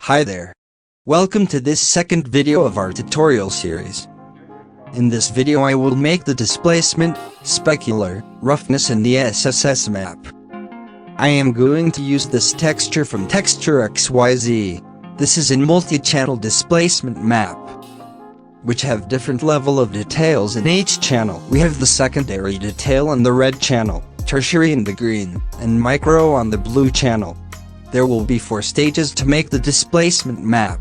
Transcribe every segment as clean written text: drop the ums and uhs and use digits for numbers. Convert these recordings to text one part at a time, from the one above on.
Hi there. Welcome to this second video of our tutorial series. In this video I will make the displacement, specular, roughness and the SSS map. I am going to use this texture from TextureXYZ. This is a multi-channel displacement map, which have different level of details in each channel. We have the secondary detail on the red channel, tertiary in the green, and micro on the blue channel. There will be 4 stages to make the displacement map.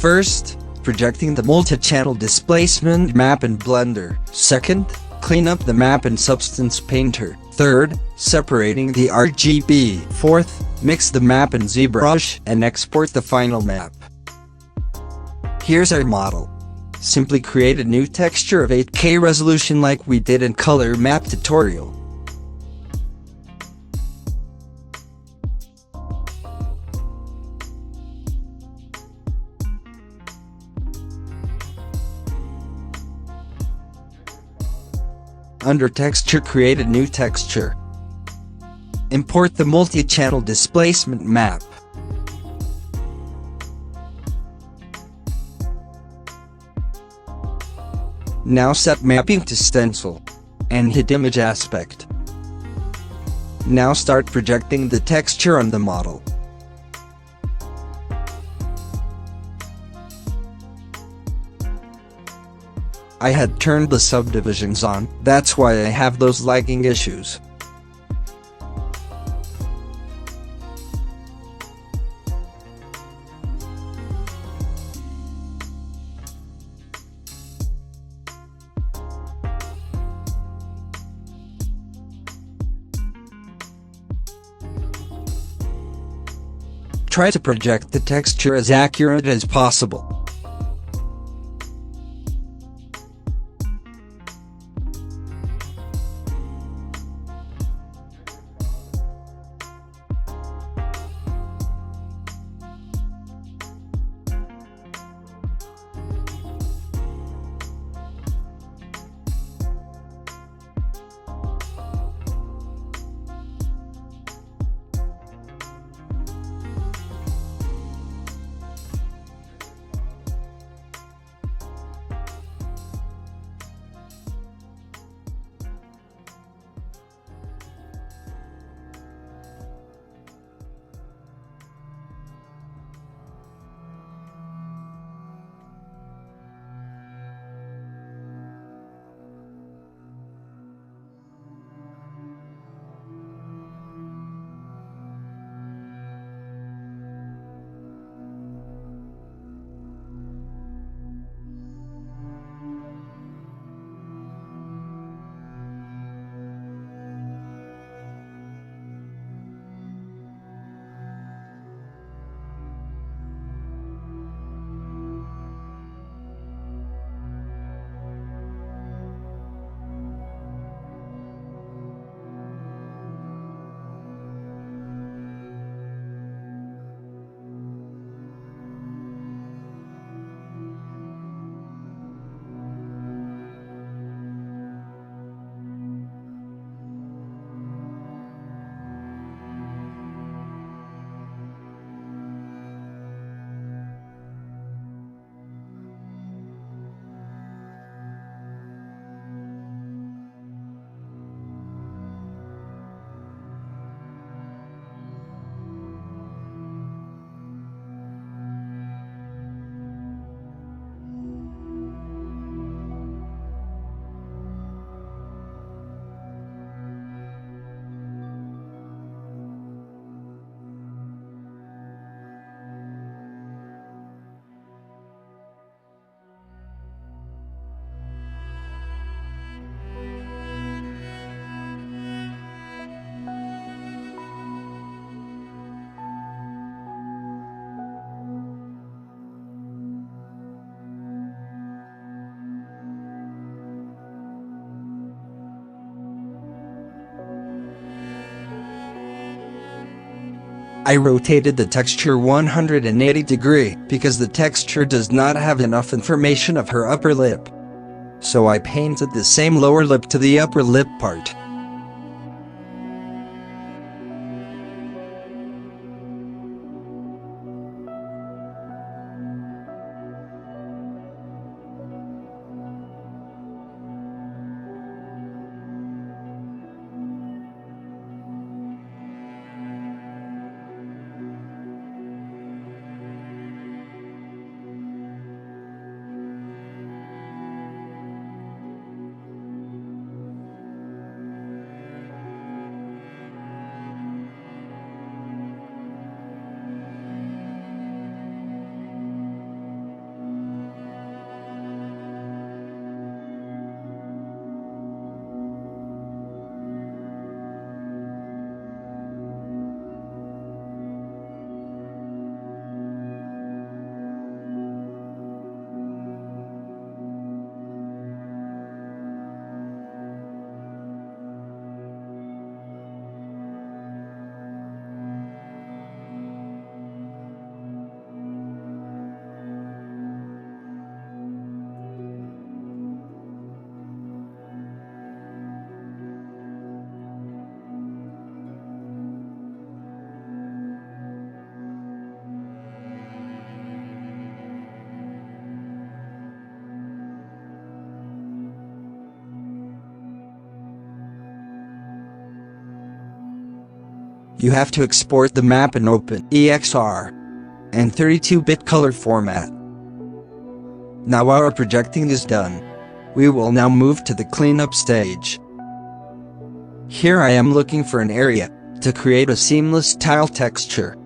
First, projecting the multi-channel displacement map in Blender. Second, clean up the map in Substance Painter. Third, separating the RGB. Fourth, mix the map in Zbrush and export the final map. Here's our model. Simply create a new texture of 8K resolution like we did in color map tutorial. Under Texture, create a new texture. Import the multi-channel displacement map. Now set mapping to stencil, and hit image aspect. Now start projecting the texture on the model. I had turned the subdivisions on, that's why I have those lagging issues. Try to project the texture as accurate as possible. I rotated the texture 180 degrees because the texture does not have enough information of her upper lip. So I painted the same lower lip to the upper lip part. you have to export the map in OpenEXR and 32-bit color format. Now our projecting is done. We will now move to the cleanup stage. Here I am looking for an area to create a seamless tile texture.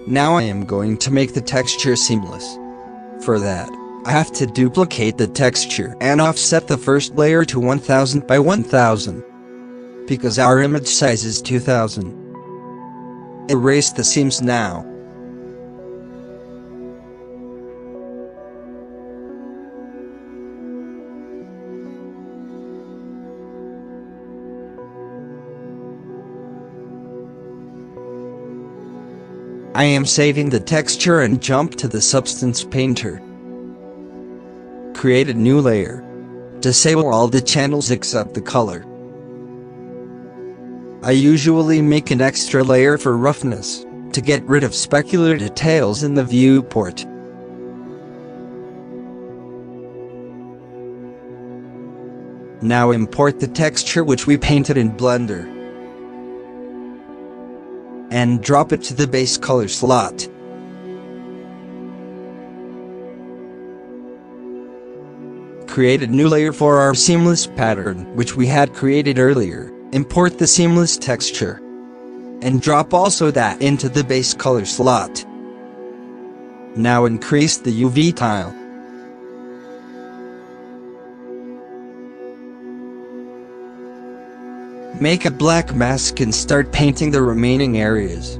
Now I am going to make the texture seamless. For that, I have to duplicate the texture and offset the first layer to 1000 by 1000. Because our image size is 2000. Erase the seams now. I am saving the texture and jump to the Substance Painter. Create a new layer. Disable all the channels except the color. I usually make an extra layer for roughness, to get rid of specular details in the viewport. Now import the texture which we painted in Blender, and drop it to the base color slot. Create a new layer for our seamless pattern which we had created earlier. Import the seamless texture, and drop also that into the base color slot. Now increase the UV tile. Make a black mask and start painting the remaining areas.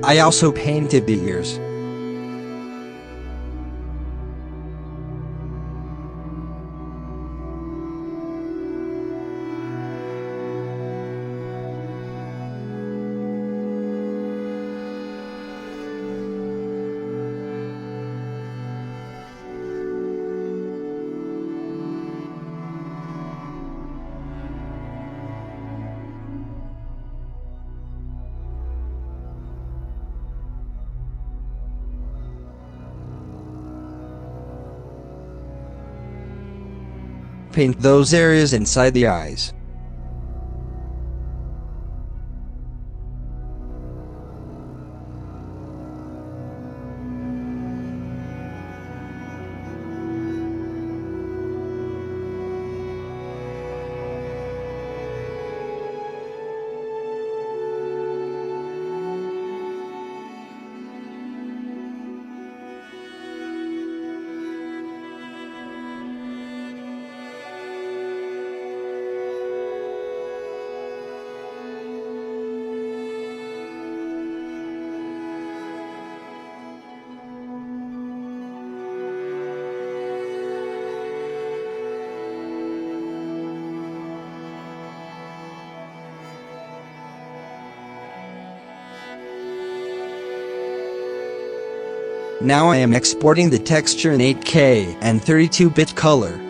I also painted the ears. Paint those areas inside the eyes. Now I am exporting the texture in 8K and 32-bit color.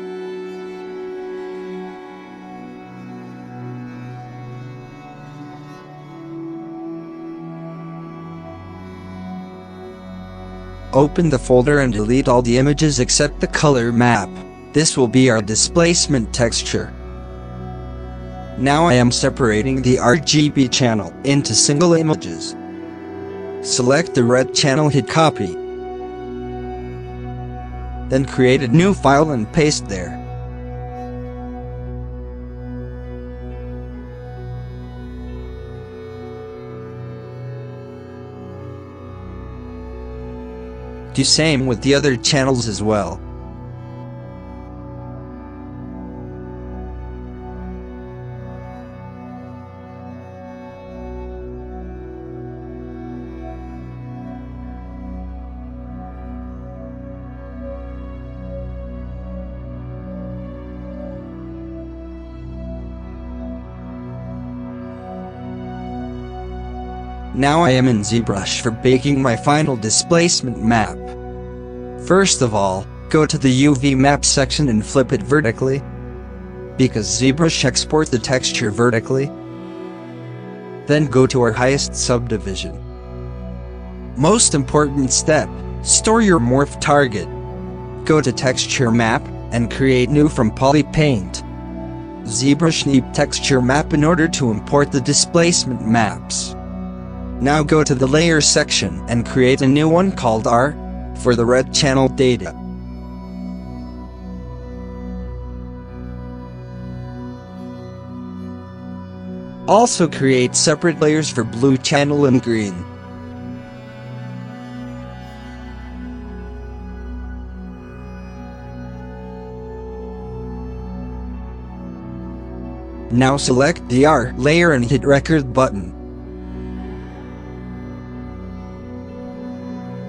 Open the folder and delete all the images except the color map. This will be our displacement texture. Now I am separating the RGB channel into single images. Select the red channel, hit copy. Then create a new file and paste there. Do same with the other channels as well. Now I am in Zbrush for baking my final displacement map. First of all, go to the UV map section and flip it vertically, because Zbrush exports the texture vertically. Then go to our highest subdivision. Most important step, store your morph target. Go to texture map and create new from polypaint. Zbrush needs texture map in order to import the displacement maps. Now go to the layer section and create a new one called R for the red channel data. Also create separate layers for blue channel and green. Now select the R layer and hit record button.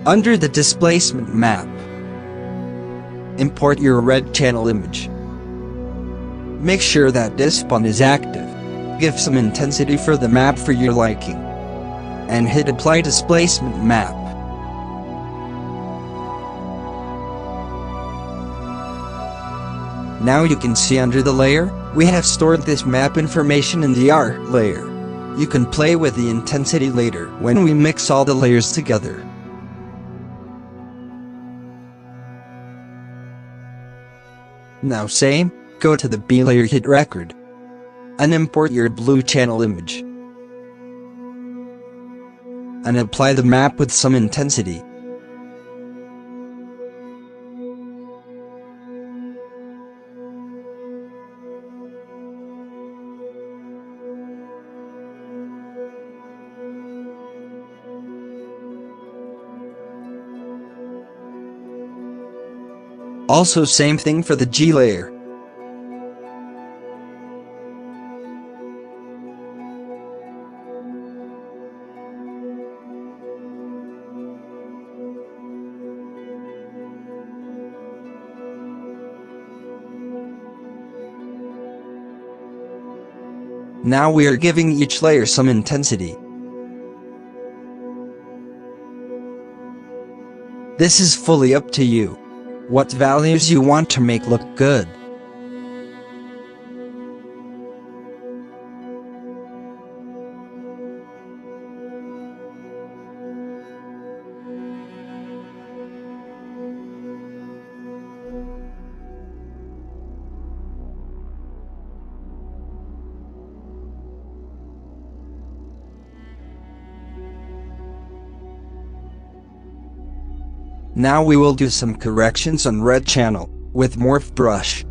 Under the displacement map, import your red channel image. Make sure that Displacement is active. Give some intensity for the map for your liking. And hit apply displacement map. Now you can see under the layer, we have stored this map information in the R layer. You can play with the intensity later when we mix all the layers together. Now same, go to the B layer, hit record, and import your blue channel image. And apply the map with some intensity. Also same thing for the G layer. Now we are giving each layer some intensity. This is fully up to you. What values you want to make look good. Now we will do some corrections on red channel with morph brush.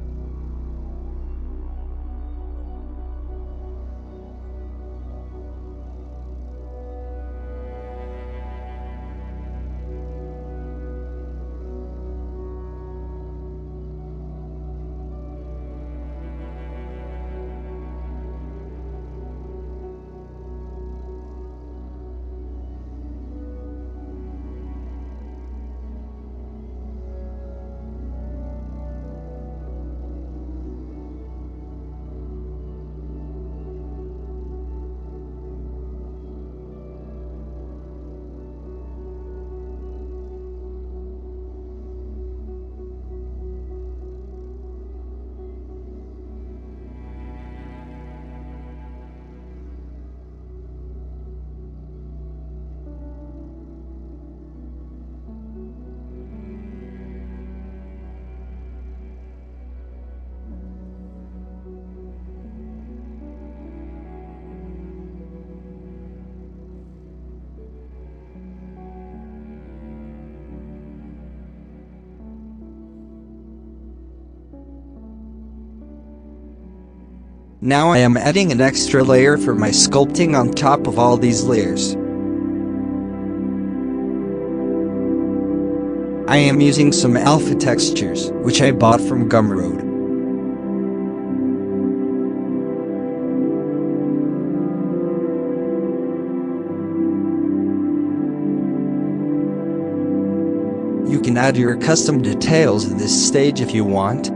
Now I am adding an extra layer for my sculpting on top of all these layers. I am using some alpha textures, which I bought from Gumroad. You can add your custom details in this stage if you want.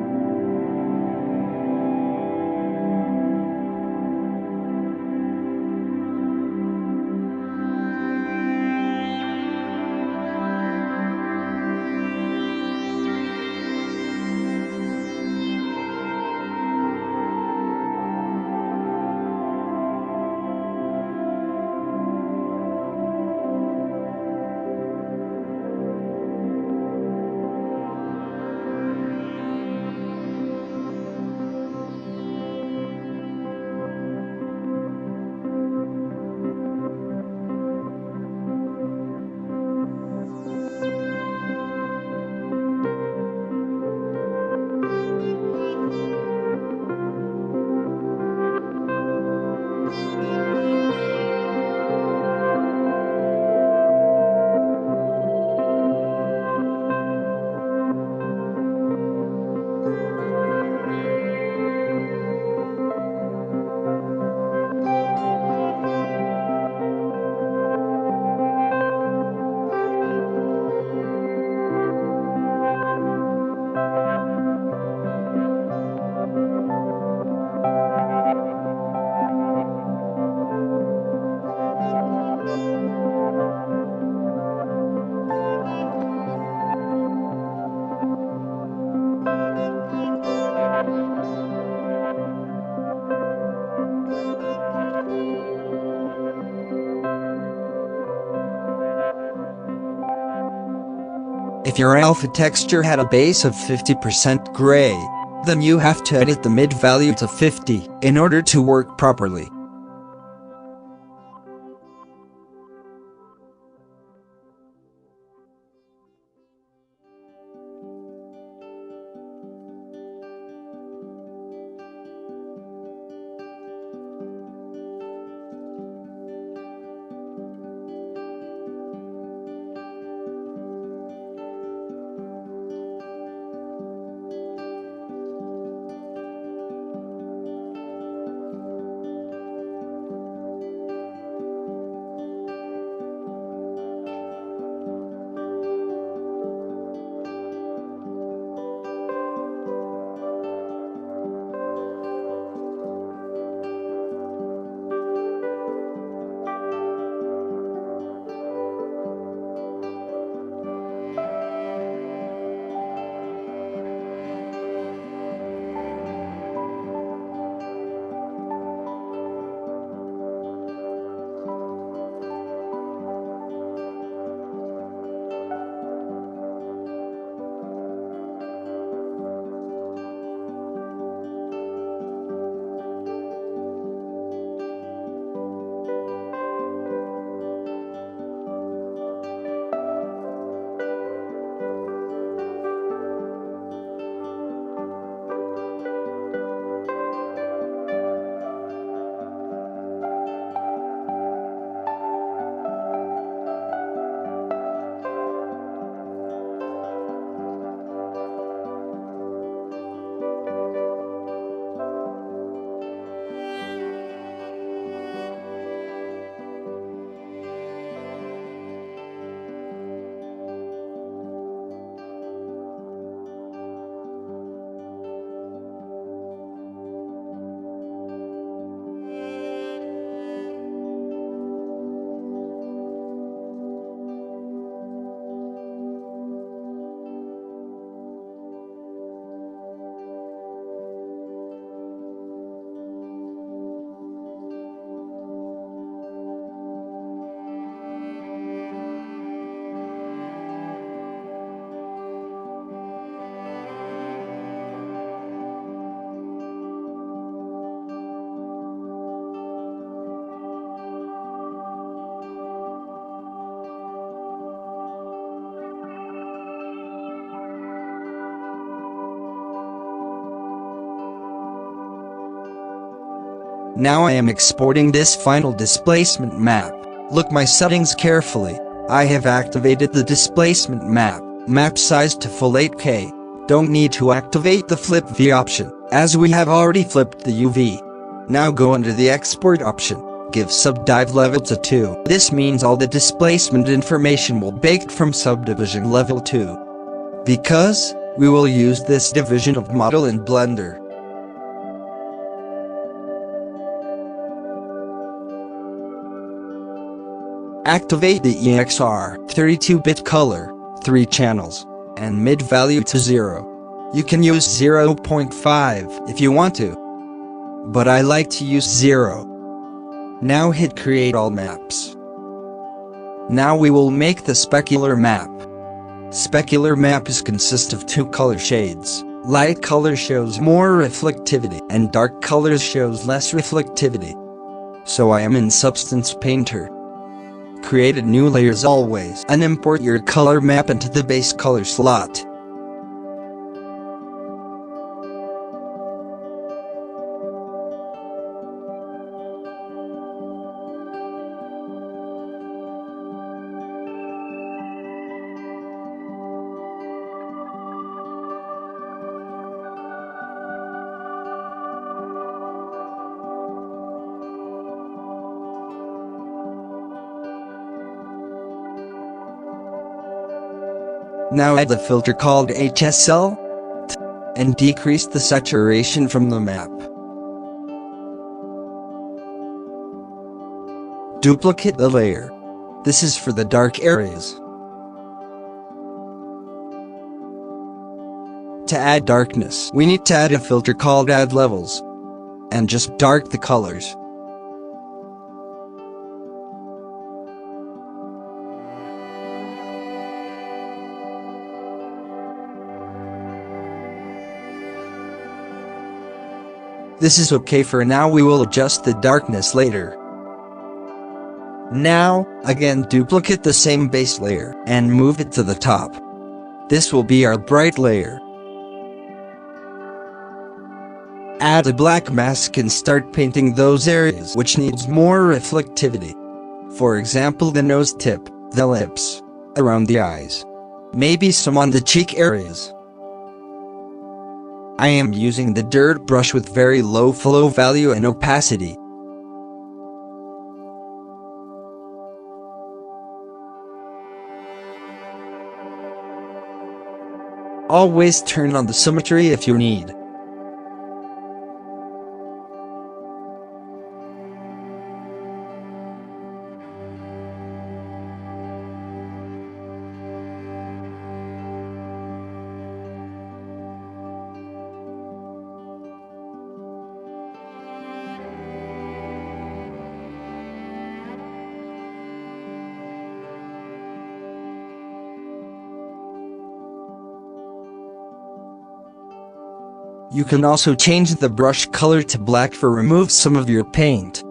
If your alpha texture had a base of 50% gray, then you have to edit the mid value to 50 in order to work properly. Now I am exporting this final displacement map. Look my settings carefully. I have activated the displacement map size to full 8K. Don't need to activate the flip V option, as we have already flipped the UV. Now go under the export option, give subdiv level to 2. This means all the displacement information will be baked from subdivision level 2. Because we will use this division of model in Blender. Activate the EXR 32-bit color, 3 channels, and mid value to 0. You can use 0.5 if you want to, but I like to use 0. Now hit create all maps. Now we will make the specular map. Specular map consists of 2 color shades. Light color shows more reflectivity and dark colors shows less reflectivity. So I am in Substance Painter. Create a new layer as always and import your color map into the base color slot. Now add the filter called HSL and decrease the saturation from the map. Duplicate the layer. This is for the dark areas. To add darkness, we need to add a filter called Add Levels and just dark the colors. This is okay for now, we will adjust the darkness later. Now, again duplicate the same base layer and move it to the top. This will be our bright layer. Add a black mask and start painting those areas which needs more reflectivity. For example, the nose tip, the lips, around the eyes, maybe some on the cheek areas. I am using the dirt brush with very low flow value and opacity. Always turn on the symmetry if you need. You can also change the brush color to black for remove some of your paint.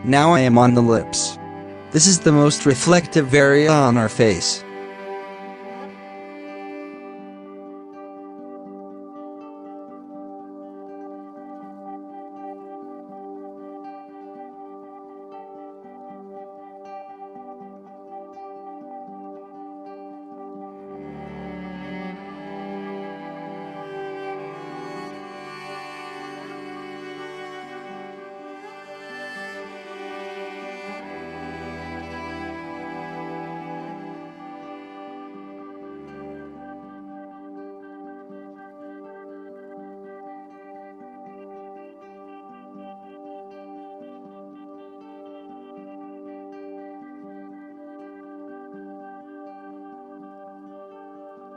Now I am on the lips. This is the most reflective area on our face.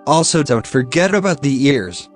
Also, don't forget about the ears.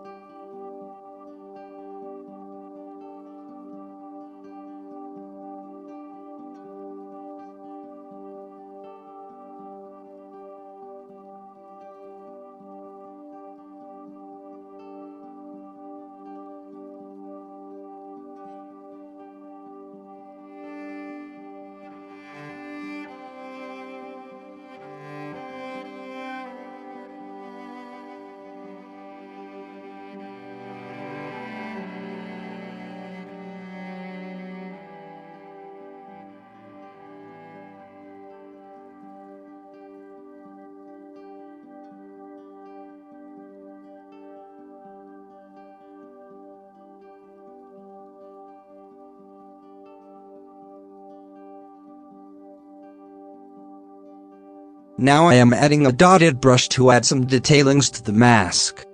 Now I am adding a dotted brush to add some detailings to the mask.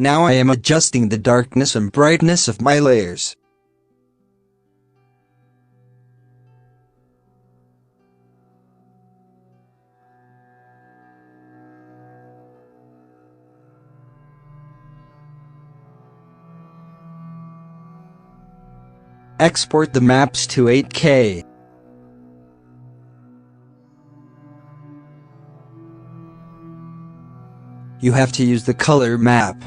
Now I am adjusting the darkness and brightness of my layers. Export the maps to 8K. You have to use the color map.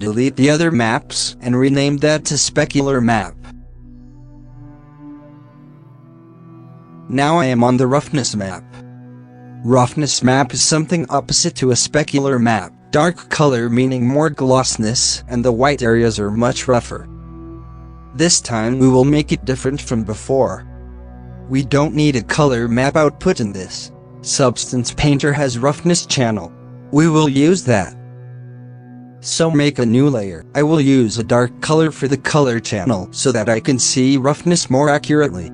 Delete the other maps and rename that to Specular map. Now I am on the Roughness map. Roughness map is something opposite to a Specular map. Dark color meaning more glossiness, and the white areas are much rougher. This time we will make it different from before. We don't need a color map output in this. Substance Painter has Roughness channel. We will use that. So make a new layer. I will use a dark color for the color channel so that I can see roughness more accurately.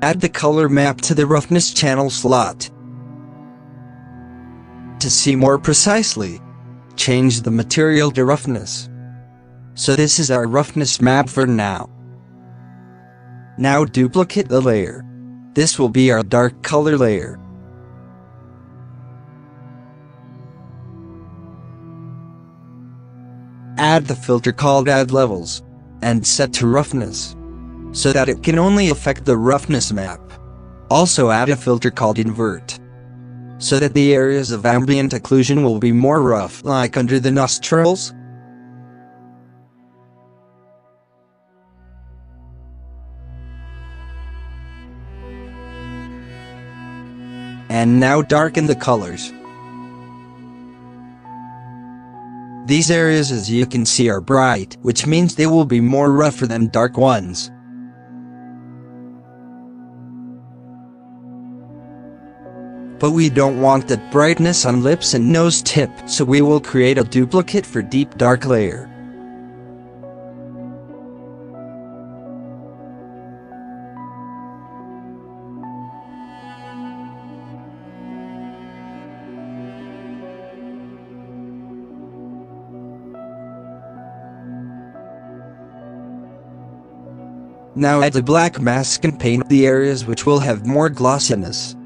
Add the color map to the roughness channel slot. To see more precisely, change the material to roughness. So this is our roughness map for now. Now duplicate the layer. This will be our dark color layer. Add the filter called Add Levels, and set to Roughness, so that it can only affect the Roughness map. Also add a filter called Invert, so that the areas of ambient occlusion will be more rough, like under the nostrils. And now darken the colors. These areas, as you can see, are bright, which means they will be more rougher than dark ones. But we don't want that brightness on lips and nose tip, so we will create a duplicate for deep dark layer. Now add a black mask and paint the areas which will have more glossiness.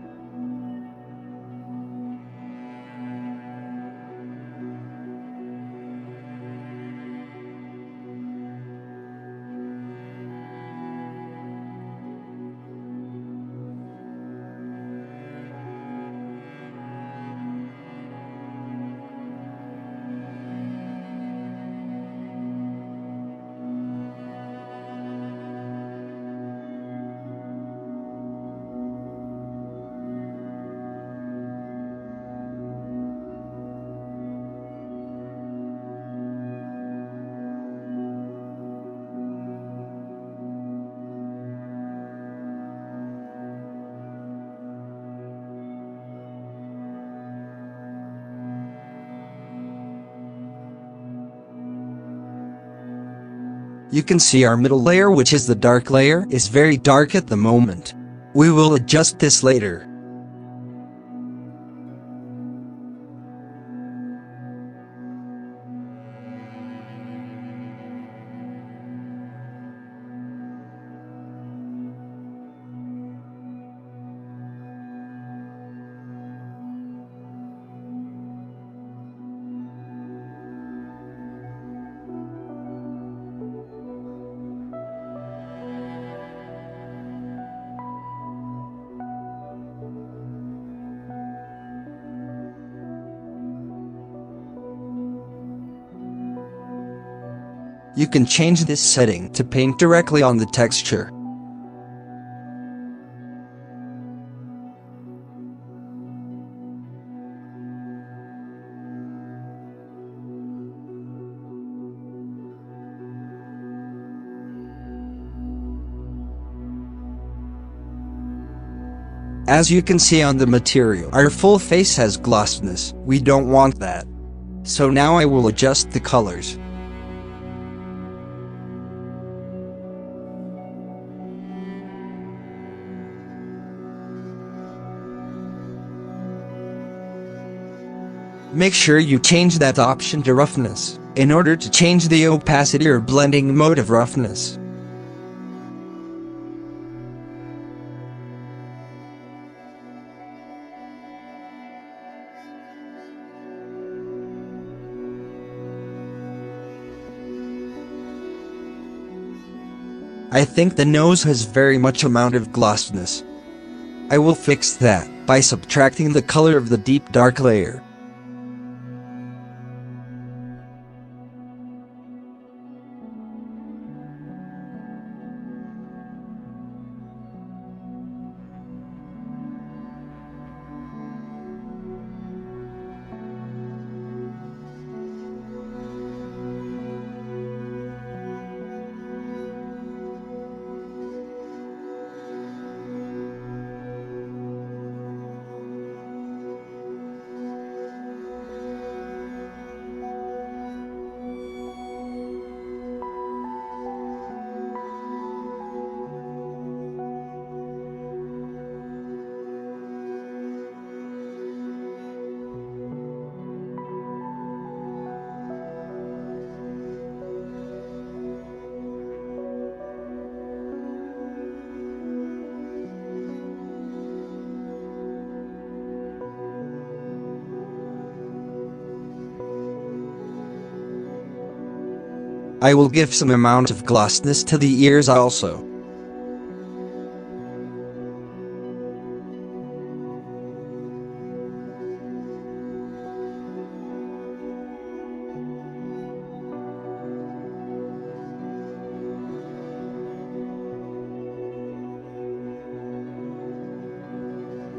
You can see our middle layer, which is the dark layer, is very dark at the moment. We will adjust this later. You can change this setting to paint directly on the texture. As you can see on the material, our full face has glossiness. We don't want that. So now I will adjust the colors. Make sure you change that option to roughness, in order to change the opacity or blending mode of roughness. I think the nose has very much amount of glossiness. I will fix that by subtracting the color of the deep dark layer. I will give some amount of glossiness to the ears also.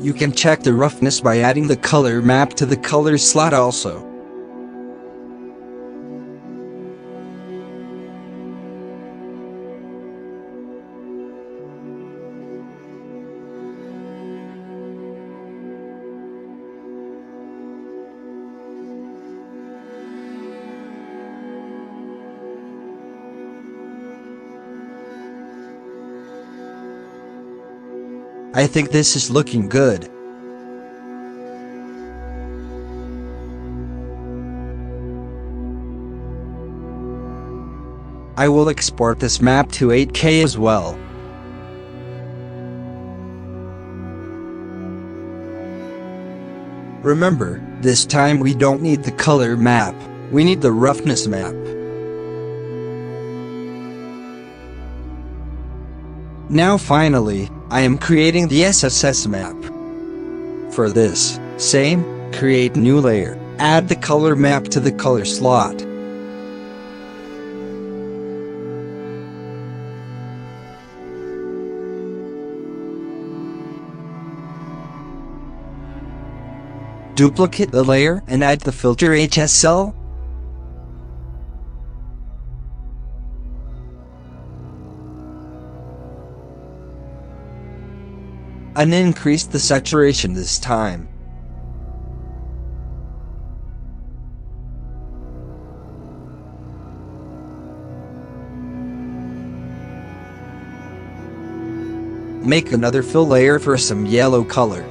You can check the roughness by adding the color map to the color slot also. I think this is looking good. I will export this map to 8K as well. Remember, this time we don't need the color map, we need the roughness map. Now finally, I am creating the SSS map. For this, same, create new layer, add the color map to the color slot. Duplicate the layer and add the filter HSL. And increase the saturation this time. Make another fill layer for some yellow color.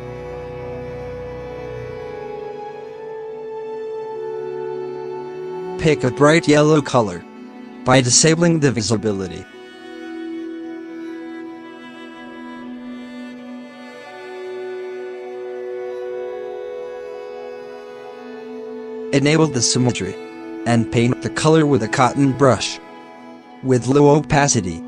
Pick a bright yellow color by disabling the visibility. Enable the symmetry, and paint the color with a cotton brush, with low opacity.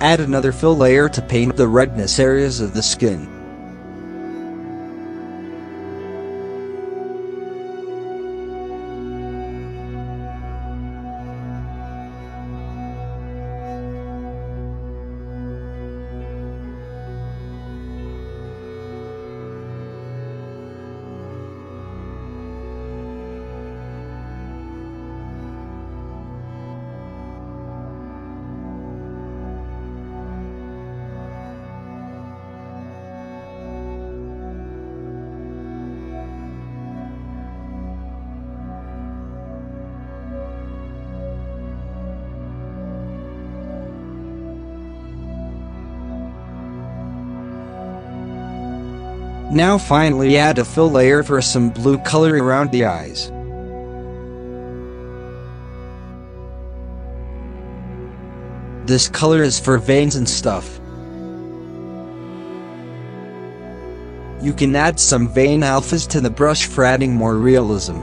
Add another fill layer to paint the redness areas of the skin. Now finally add a fill layer for some blue color around the eyes. This color is for veins and stuff. You can add some vein alphas to the brush for adding more realism.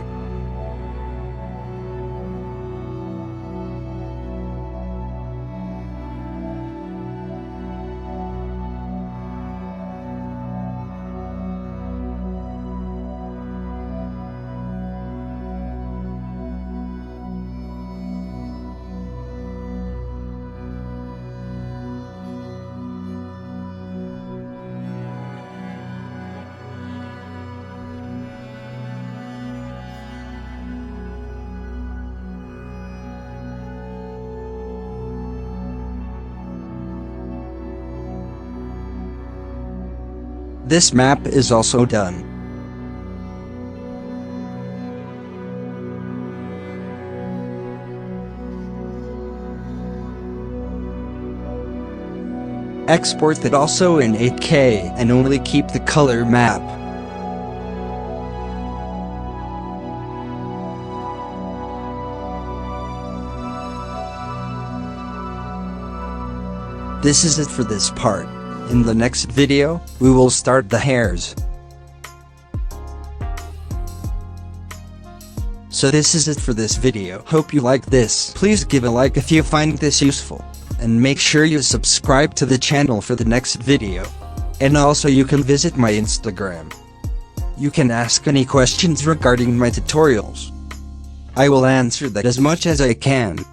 This map is also done. Export it also in 8K and only keep the color map. This is it for this part. In the next video, we will start the hairs. So this is it for this video. Hope you like this. Please give a like if you find this useful. And make sure you subscribe to the channel for the next video. And also you can visit my Instagram. You can ask any questions regarding my tutorials. I will answer that as much as I can.